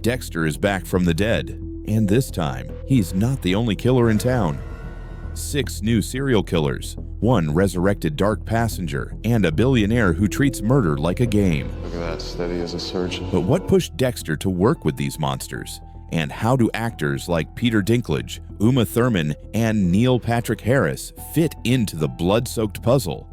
Dexter is back from the dead, and this time, he's not the only killer in town. 6 new serial killers, 1 resurrected dark passenger, and a billionaire who treats murder like a game. Look at that, steady as a surgeon. But what pushed Dexter to work with these monsters? And how do actors like Peter Dinklage, Uma Thurman, and Neil Patrick Harris fit into the blood-soaked puzzle?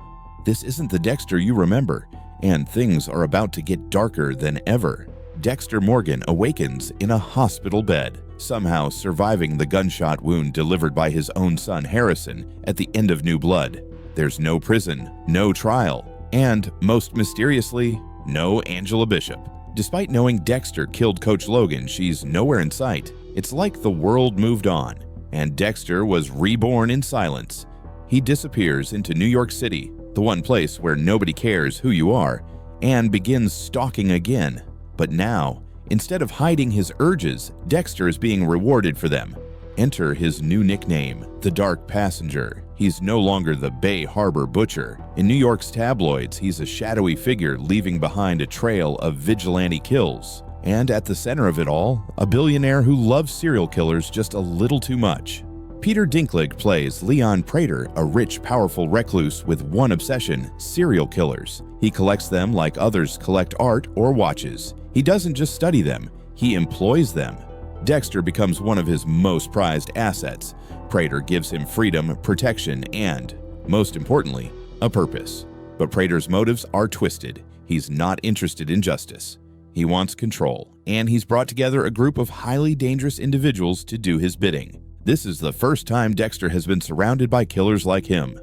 This isn't the Dexter you remember, and things are about to get darker than ever. Dexter Morgan awakens in a hospital bed, somehow surviving the gunshot wound delivered by his own son Harrison at the end of New Blood. There's no prison, no trial, and, most mysteriously, no Angela Bishop. Despite knowing Dexter killed Coach Logan, she's nowhere in sight. It's like the world moved on, and Dexter was reborn in silence. He disappears into New York City, the one place where nobody cares who you are, and begins stalking again. But now, instead of hiding his urges, Dexter is being rewarded for them. Enter his new nickname, the Dark Passenger. He's no longer the Bay Harbor Butcher. In New York's tabloids, he's a shadowy figure leaving behind a trail of vigilante kills. And at the center of it all, a billionaire who loves serial killers just a little too much. Peter Dinklage plays Leon Prater, a rich, powerful recluse with one obsession: serial killers. He collects them like others collect art or watches. He doesn't just study them, he employs them. Dexter becomes one of his most prized assets. Prater gives him freedom, protection, and, most importantly, a purpose. But Prater's motives are twisted. He's not interested in justice. He wants control, and he's brought together a group of highly dangerous individuals to do his bidding. This is the first time Dexter has been surrounded by killers like him.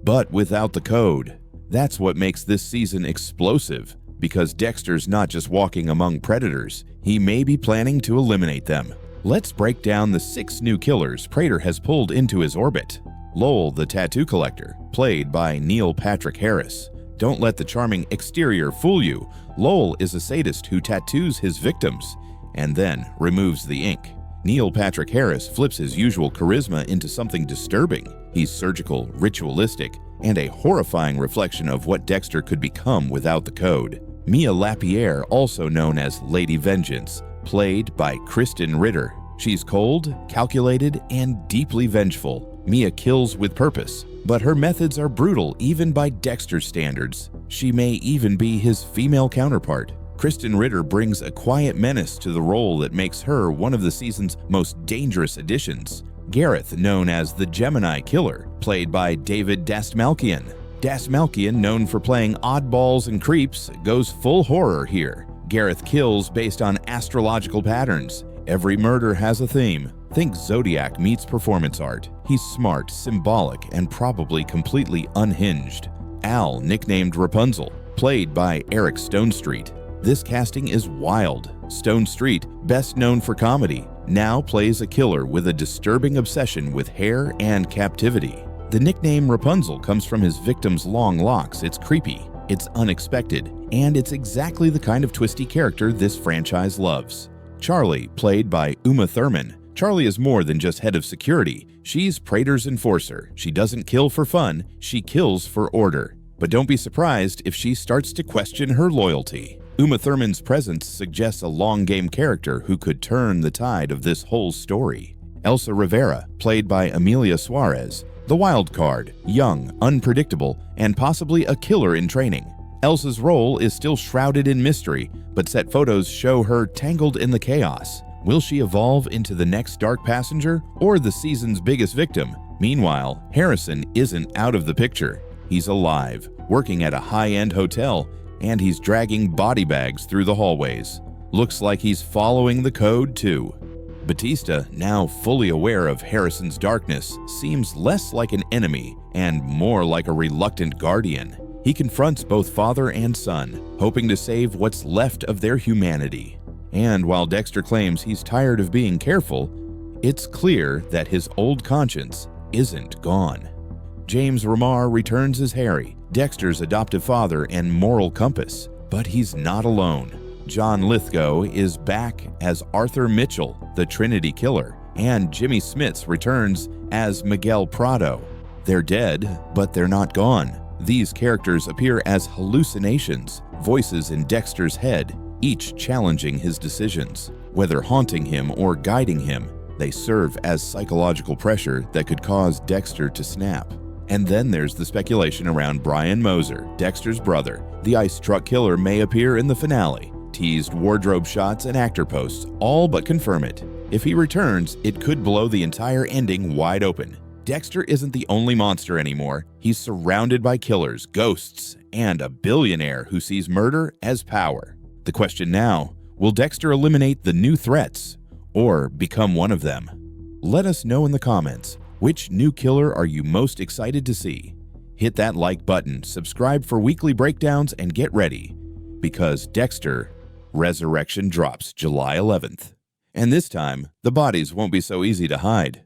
But without the code. That's what makes this season explosive, because Dexter's not just walking among predators, he may be planning to eliminate them. Let's break down the 6 new killers Prater has pulled into his orbit. Lowell the tattoo collector, played by Neil Patrick Harris. Don't let the charming exterior fool you. Lowell is a sadist who tattoos his victims and then removes the ink. Neil Patrick Harris flips his usual charisma into something disturbing. He's surgical, ritualistic, and a horrifying reflection of what Dexter could become without the code. Mia Lapierre, also known as Lady Vengeance, played by Kristen Ritter. She's cold, calculated, and deeply vengeful. Mia kills with purpose, but her methods are brutal even by Dexter's standards. She may even be his female counterpart. Kristen Ritter brings a quiet menace to the role that makes her one of the season's most dangerous additions. Gareth, known as the Gemini Killer, played by David Dastmalchian. Dastmalchian, known for playing oddballs and creeps, goes full horror here. Gareth kills based on astrological patterns. Every murder has a theme. Think Zodiac meets performance art. He's smart, symbolic, and probably completely unhinged. Al, nicknamed Rapunzel, played by Eric Stonestreet. This casting is wild. Stonestreet, best known for comedy, now plays a killer with a disturbing obsession with hair and captivity. The nickname Rapunzel comes from his victim's long locks. It's creepy, it's unexpected, and it's exactly the kind of twisty character this franchise loves. Charlie, played by Uma Thurman. Charlie is more than just head of security. She's Prater's enforcer. She doesn't kill for fun, she kills for order. But don't be surprised if she starts to question her loyalty. Uma Thurman's presence suggests a long-game character who could turn the tide of this whole story. Elsa Rivera, played by Emilia Suarez, the wild card, young, unpredictable, and possibly a killer in training. Elsa's role is still shrouded in mystery, but set photos show her tangled in the chaos. Will she evolve into the next dark passenger or the season's biggest victim? Meanwhile, Harrison isn't out of the picture. He's alive, working at a high-end hotel, and he's dragging body bags through the hallways. Looks like he's following the code too. Batista, now fully aware of Harrison's darkness, seems less like an enemy and more like a reluctant guardian. He confronts both father and son, hoping to save what's left of their humanity. And while Dexter claims he's tired of being careful, it's clear that his old conscience isn't gone. James Remar returns as Harry, Dexter's adoptive father and moral compass, but he's not alone. John Lithgow is back as Arthur Mitchell, the Trinity Killer, and Jimmy Smits returns as Miguel Prado. They're dead, but they're not gone. These characters appear as hallucinations, voices in Dexter's head, each challenging his decisions. Whether haunting him or guiding him, they serve as psychological pressure that could cause Dexter to snap. And then there's the speculation around Brian Moser, Dexter's brother. The ice truck killer may appear in the finale. Teased wardrobe shots and actor posts all but confirm it. If he returns, it could blow the entire ending wide open. Dexter isn't the only monster anymore. He's surrounded by killers, ghosts, and a billionaire who sees murder as power. The question now, will Dexter eliminate the new threats or become one of them? Let us know in the comments, which new killer are you most excited to see? Hit that like button, subscribe for weekly breakdowns, and get ready, because Dexter Resurrection drops July 11th. And this time, the bodies won't be so easy to hide.